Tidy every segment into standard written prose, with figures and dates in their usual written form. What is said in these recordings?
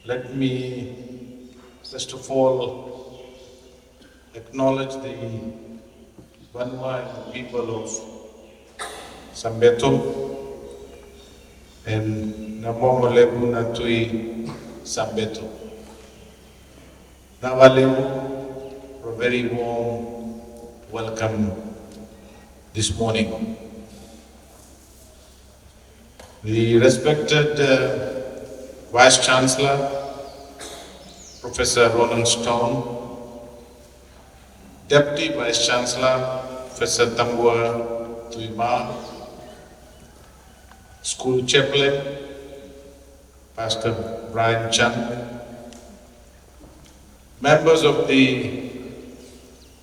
Let me first of all acknowledge the Banwa and the people of Sambeto and Namomo Lebu Natui Sambeto. Nawalebu, a very warm welcome this morning. The respected Vice Chancellor, Professor Roland Stone, Deputy Vice Chancellor, Professor Tambua Tuima, School Chaplain, Pastor Brian Chan, members of the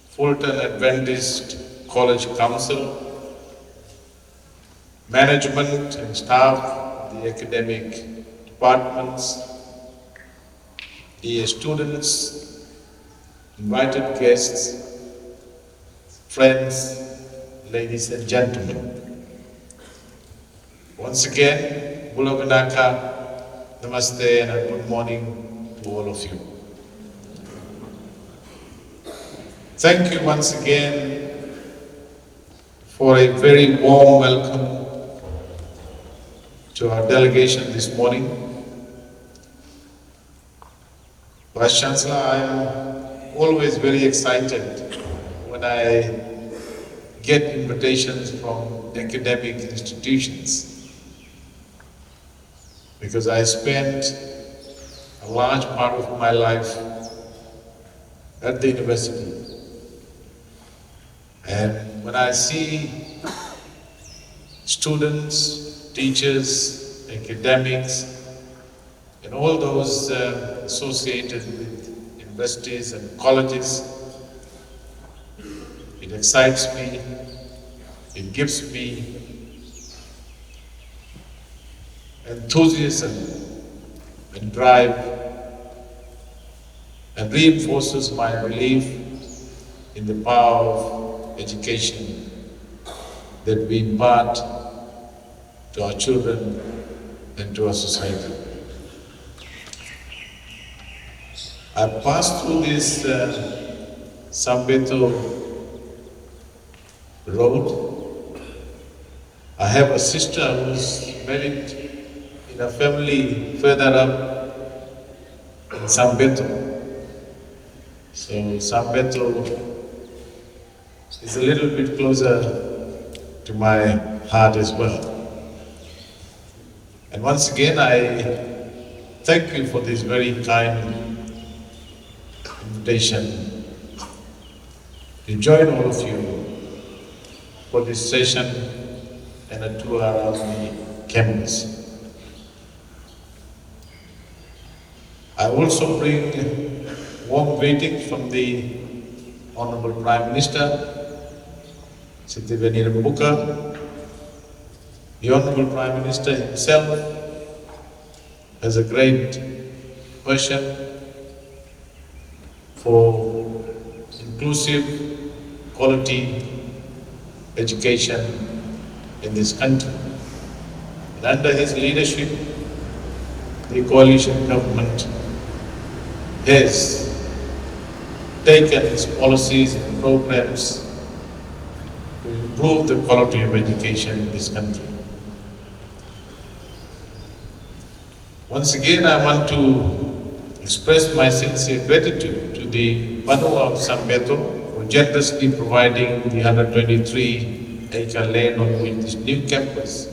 Fulton Adventist College Council, management and staff, the academic departments, dear students, invited guests, friends, ladies and gentlemen. Once again, Bulavinaka, Namaste and good morning to all of you. Thank you once again for a very warm welcome to our delegation this morning. Vice Chancellor, I am always very excited when I get invitations from academic institutions because I spent a large part of my life at the university. And when I see students, teachers, academics, and all those associated with universities and colleges, it excites me, it gives me enthusiasm and drive, and reinforces my belief in the power of education that we impart to our children and to our society. I passed through this Sambeto road. I have a sister who's married in a family further up in Sambeto. So Sambeto is a little bit closer to my heart as well. And once again, I thank you for this very kind invitation to join all of you for this session and a tour around the campus. I also bring warm greetings from the Honorable Prime Minister, Sitiveni Rambuka. The Honorable Prime Minister himself has a great passion for inclusive, quality education in this country. And under his leadership, the coalition government has taken its policies and programs to improve the quality of education in this country. Once again, I want to express my sincere gratitude to the Banua of Sambeto for generously providing the 123-acre land on which this new campus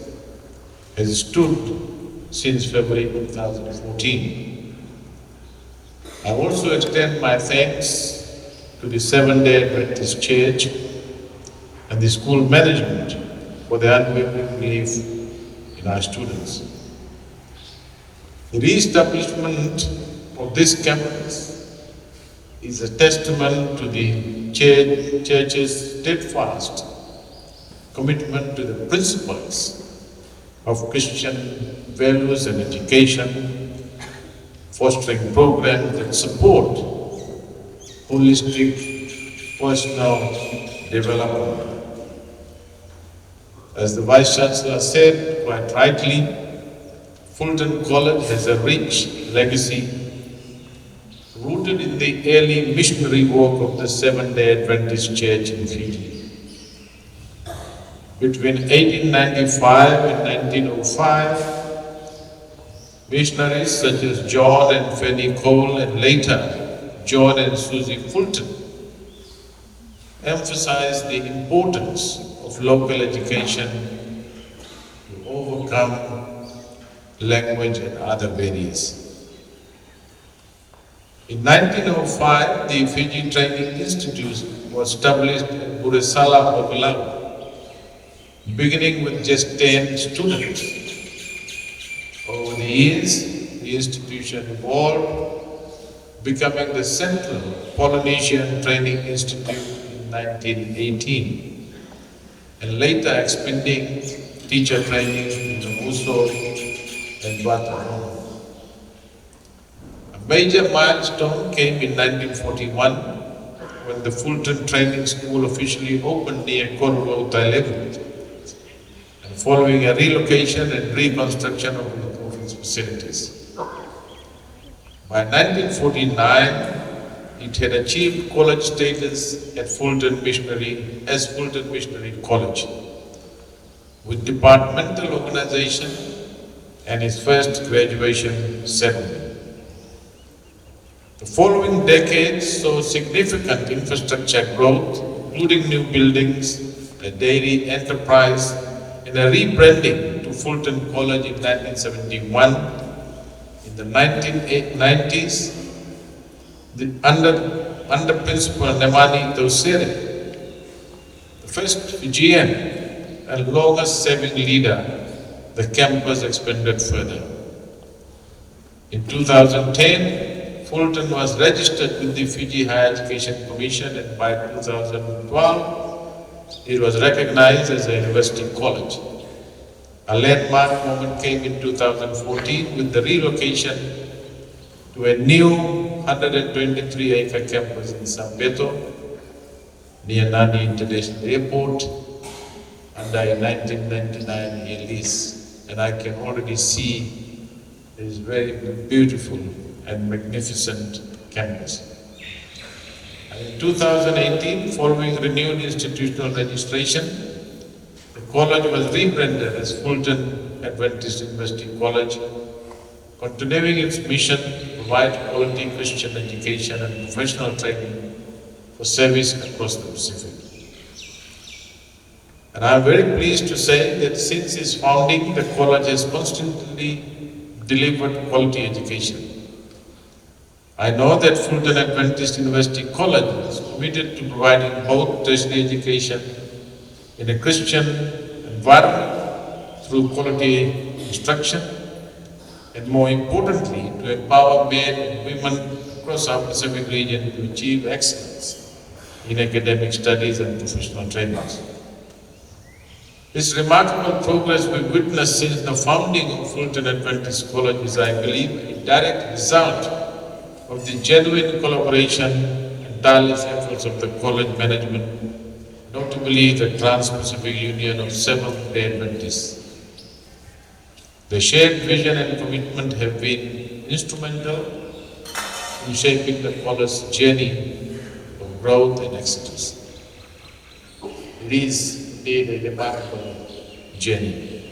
has stood since February 2014. I also extend my thanks to the Seventh-day Adventist Church and the school management for their unwavering belief in our students. The re-establishment of this campus is a testament to the church's steadfast commitment to the principles of Christian values and education, fostering programs that support holistic personal development. As the Vice Chancellor said quite rightly, Fulton College has a rich legacy rooted in the early missionary work of the Seventh-day Adventist Church in Fiji. Between 1895 and 1905, missionaries such as John and Fanny Cole and later John and Susie Fulton emphasized the importance of local education to overcome language and other barriers. In 1905, the Fiji Training Institute was established in Burisala, Obilawa, beginning with just 10 students. Over the years, the institution evolved, becoming the Central Polynesian Training Institute in 1918, and later expanding teacher training in the Muso and Batam. A major milestone came in 1941 when the Fulton Training School officially opened near Kororo, Thailand, and following a relocation and reconstruction of its facilities. By 1949, it had achieved college status at Fulton Missionary College, with departmental organization and its first graduation ceremony. The following decades saw significant infrastructure growth, including new buildings, a dairy enterprise, and a rebranding to Fulton College in 1971. In the 1990s, under Principal Nemani Tausere, the first Fijian and longest serving leader, the campus expanded further. In 2010, Fulton was registered with the Fiji Higher Education Commission, and by 2012, it was recognized as a university college. A landmark moment came in 2014 with the relocation to a new 123-acre campus in Sambeto, near Nani International Airport, under a 1999 lease. And I can already see this very beautiful and magnificent campus. And in 2018, following renewed institutional registration, the college was rebranded as Fulton Adventist University College, continuing its mission to provide quality Christian education and professional training for service across the Pacific. And I am very pleased to say that since its founding, the college has constantly delivered quality education. I know that Fulton Adventist University College is committed to providing both tertiary education in a Christian environment through quality instruction, and more importantly, to empower men and women across our Pacific region to achieve excellence in academic studies and professional trainings. This remarkable progress we've witnessed since the founding of Fulton Adventist College is, I believe, a direct result of the genuine collaboration and tireless efforts of the college management, notably the Trans-Pacific Union of Seventh-day Adventists. The shared vision and commitment have been instrumental in shaping the college's journey of growth and excellence. It is indeed a remarkable journey.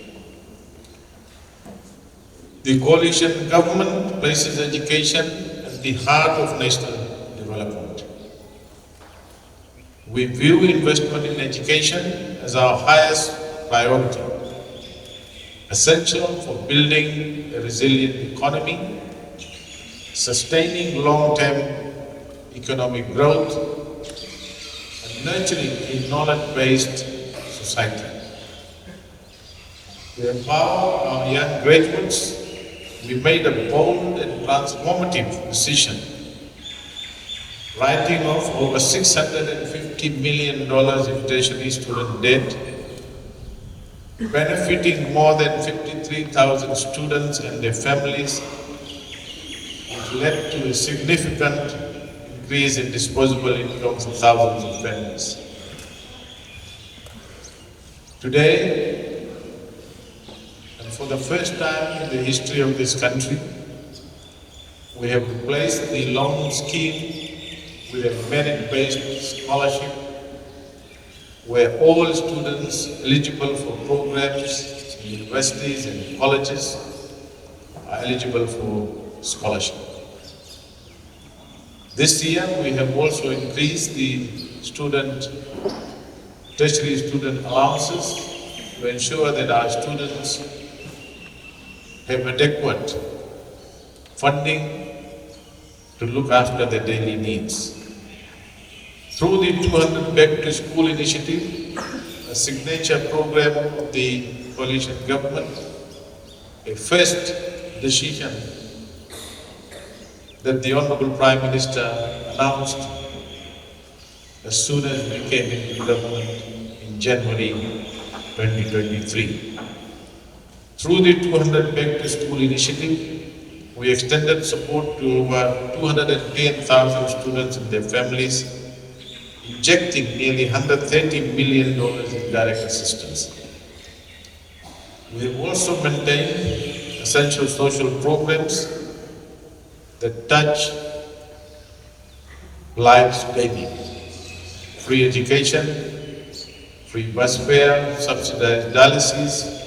The coalition government places education at the heart of national development. We view investment in education as our highest priority, essential for building a resilient economy, sustaining long-term economic growth, and nurturing a knowledge-based society. To empower our young graduates, we made a bold and transformative decision, writing off over $650 million in tertiary student debt, benefiting more than 53,000 students and their families, which led to a significant increase in disposable income for thousands of families. Today, for the first time in the history of this country, we have replaced the loan scheme with a merit-based scholarship where all students eligible for programs in universities and colleges are eligible for scholarship. This year, we have also increased the tertiary student allowances to ensure that our students have adequate funding to look after their daily needs. Through the 200 Back to School initiative, a signature program of the coalition government, a first decision that the Honorable Prime Minister announced as soon as we came into government in January 2023. Through the 200 Back to School initiative, we extended support to over 210,000 students and their families, injecting nearly $130 million in direct assistance. We have also maintained essential social programs that touch lives daily. Free education, free bus fare, subsidized dialysis,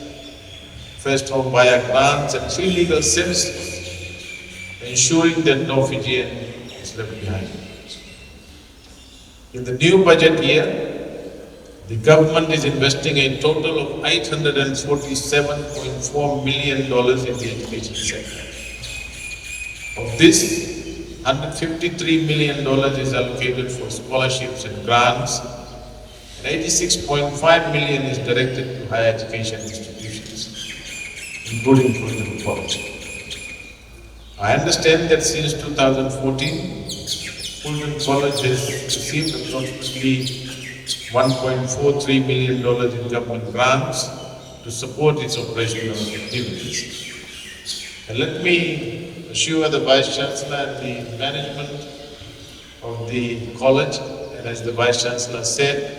first home buyer grants, and free legal services, ensuring that no Fijian is left behind. In the new budget year, the government is investing a total of $847.4 million in the education sector. Of this, $153 million is allocated for scholarships and grants, and $86.5 million is directed to higher education institutions, including Fulton College. I understand that since 2014, Fulton College has received approximately $1.43 million in government grants to support its operational activities. And let me assure the Vice Chancellor and the management of the college, and as the Vice Chancellor said,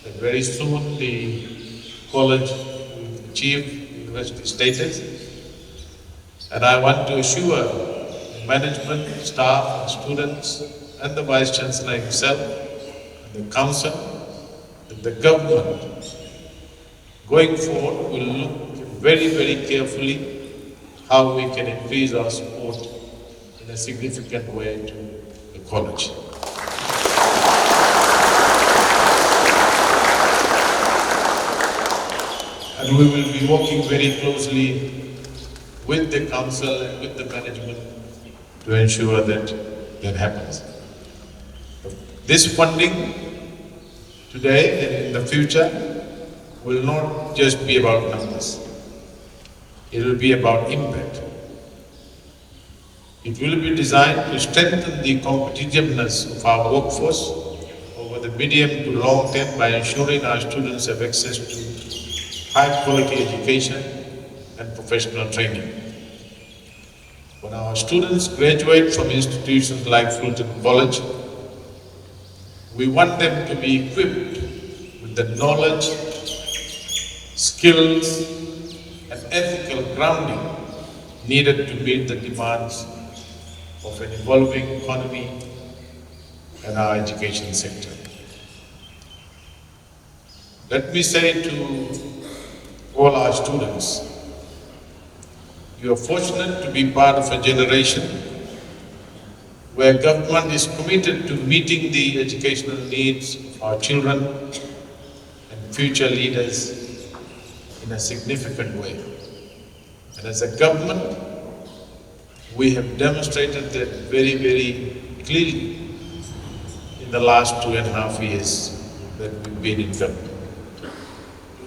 that very soon the college will achieve university status. And I want to assure the management, staff, and students, and the Vice Chancellor himself, and the Council, that the government going forward will look very, very carefully how we can increase our support in a significant way to the college. And we will be working very closely with the council and with the management to ensure that that happens. This funding today and in the future will not just be about numbers. It will be about impact. It will be designed to strengthen the competitiveness of our workforce over the medium to long term by ensuring our students have access to high quality education and professional training. When our students graduate from institutions like Fulton College, we want them to be equipped with the knowledge, skills, and ethical grounding needed to meet the demands of an evolving economy and our education sector. Let me say to all our students, you are fortunate to be part of a generation where government is committed to meeting the educational needs of our children and future leaders in a significant way. And as a government, we have demonstrated that very, very clearly in the last 2.5 years that we've been in government.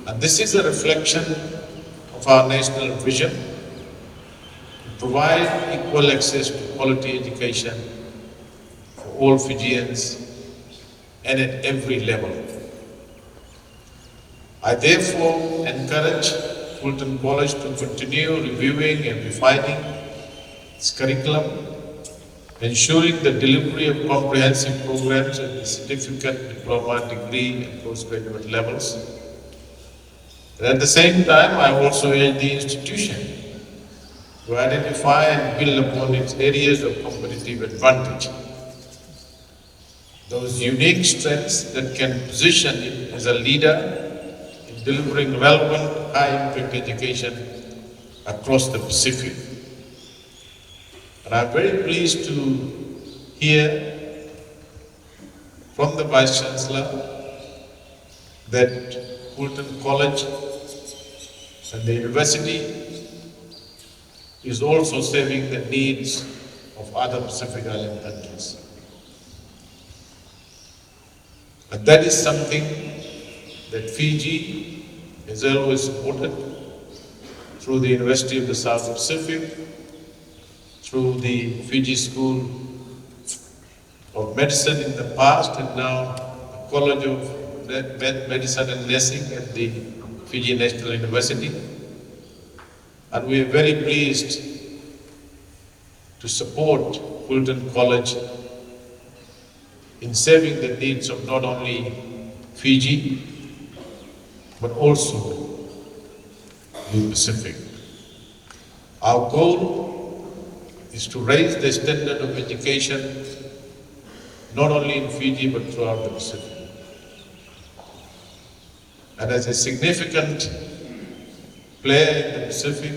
And this is a reflection of our national vision to provide equal access to quality education for all Fijians and at every level. I therefore encourage Fulton College to continue reviewing and refining its curriculum, ensuring the delivery of comprehensive programs at the certificate, diploma, degree and postgraduate levels. And at the same time, I also urge the institution to identify and build upon its areas of competitive advantage, those unique strengths that can position it as a leader in delivering relevant, high-impact education across the Pacific. And I'm very pleased to hear from the Vice Chancellor that Fulton College and the university is also serving the needs of other Pacific Island countries. And that is something that Fiji has always supported through the University of the South Pacific, through the Fiji School of Medicine in the past, and now the College of Medicine and Nursing at the Fiji National University. And we are very pleased to support Fulton College in serving the needs of not only Fiji, but also the Pacific. Our goal is to raise the standard of education not only in Fiji, but throughout the Pacific. And as a significant player in the Pacific,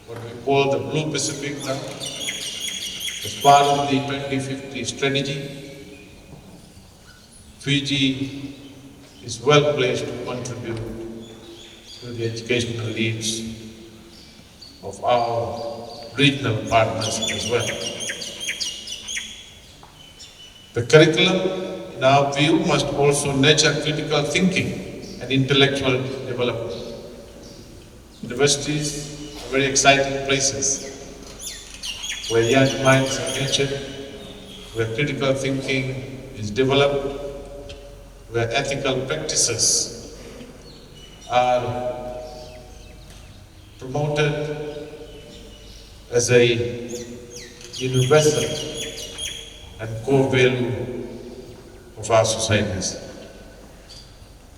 what we call the Blue Pacific now, as part of the 2050 strategy, Fiji is well placed to contribute to the educational needs of our regional partners as well. The curriculum, in our view, must also nurture critical thinking and intellectual development. Universities are very exciting places where young minds are nurtured, where critical thinking is developed, where ethical practices are promoted as a universal and core value of our societies.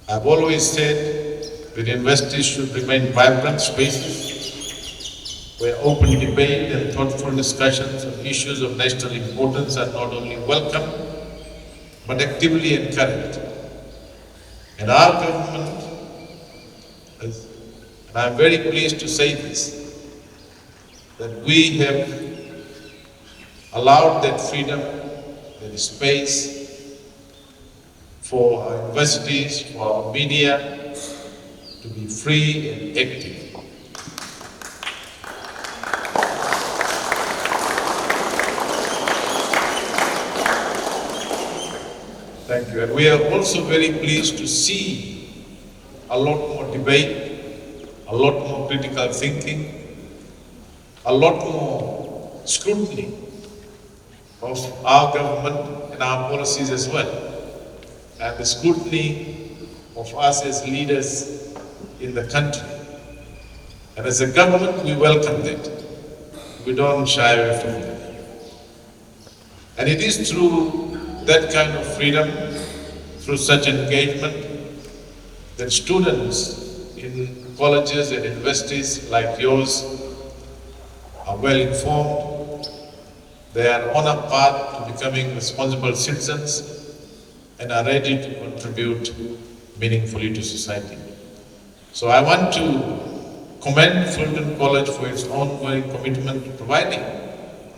I've always said that universities should remain vibrant spaces where open debate and thoughtful discussions on issues of national importance are not only welcome, but actively encouraged. And our government, and I'm very pleased to say this, that we have allowed that freedom, that space for our universities, for our media to be free and active. Thank you. And we are also very pleased to see a lot more debate, a lot more critical thinking, a lot more scrutiny of our government and our policies as well, and the scrutiny of us as leaders in the country. And as a government, we welcome that. We don't shy away from that. And it is through that kind of freedom, through such engagement, that students in colleges and universities like yours are well informed. They are on a path to becoming responsible citizens and are ready to contribute meaningfully to society. So I want to commend Fulton College for its ongoing commitment to providing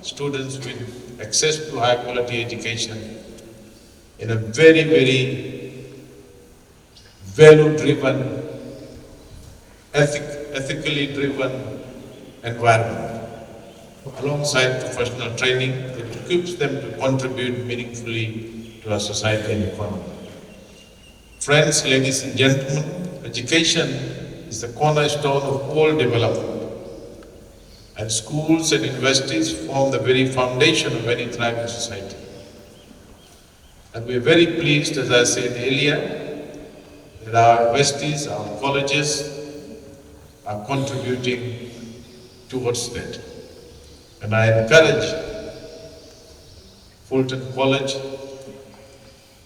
students with access to high quality education in a very, very value-driven, ethically driven environment, alongside professional training that equips them to contribute meaningfully to our society and economy. Friends, ladies and gentlemen, education is the cornerstone of all development, and schools and universities form the very foundation of any thriving society. And we are very pleased, as I said earlier, that our universities, our colleges are contributing towards that. And I encourage Fulton College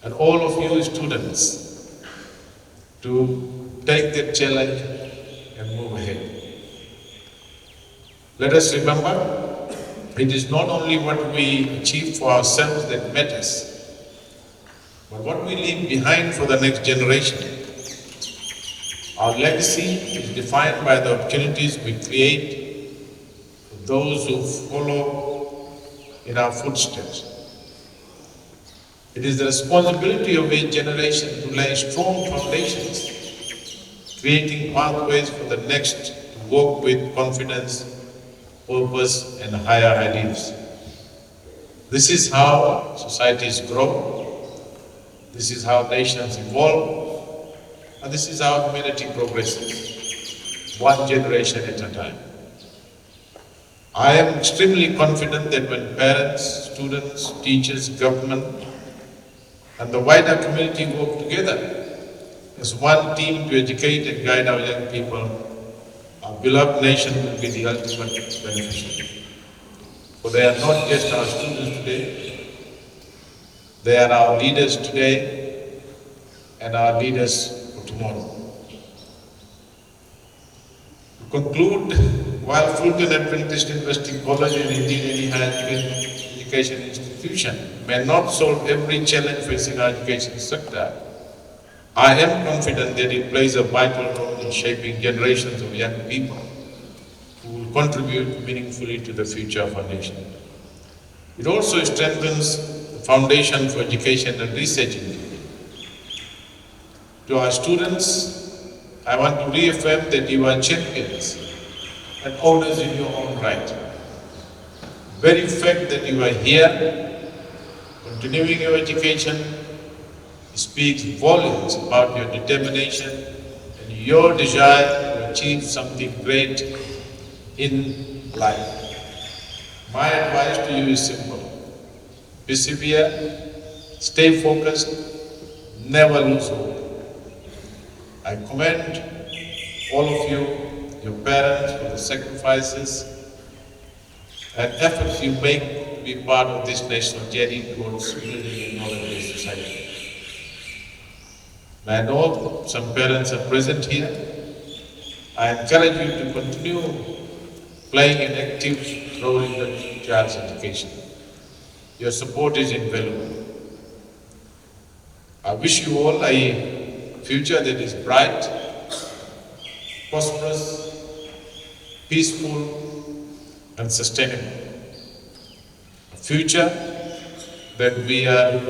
and all of you students to take that challenge and move ahead. Let us remember, it is not only what we achieve for ourselves that matters, but what we leave behind for the next generation. Our legacy is defined by the opportunities we create for those who follow in our footsteps. It is the responsibility of each generation to lay strong foundations, creating pathways for the next to walk with confidence, purpose, and higher ideals. This is how societies grow. This is how nations evolve, and this is how humanity progresses, one generation at a time. I am extremely confident that when parents, students, teachers, government, and the wider community work together as one team to educate and guide our young people, our beloved nation will be the ultimate beneficiary. For they are not just our students today, they are our leaders today and our leaders for tomorrow. To conclude, while Fulton Adventist University College and indeed any higher education institution may not solve every challenge facing our education sector, I am confident that it plays a vital role in shaping generations of young people who will contribute meaningfully to the future of our nation. It also strengthens the foundation for education and research in India. To our students, I want to reaffirm that you are champions and owners in your own right. The very fact that you are here, continuing your education, speaks volumes about your determination and your desire to achieve something great in life. My advice to you is simple. Persevere, stay focused, never lose hope. I commend all of you, your parents, for the sacrifices and efforts you make to be part of this national journey towards building a knowledge-based society. I know some parents are present here. I encourage you to continue playing an active role in the child's education. Your support is invaluable. I wish you all a future that is bright, prosperous, peaceful, and sustainable. A future that we are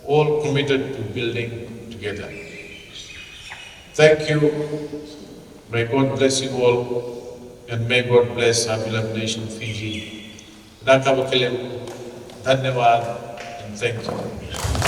all committed to building together. Thank you. May God bless you all, and may God bless our beloved nation, Fiji. Dhanyavad, and thank you.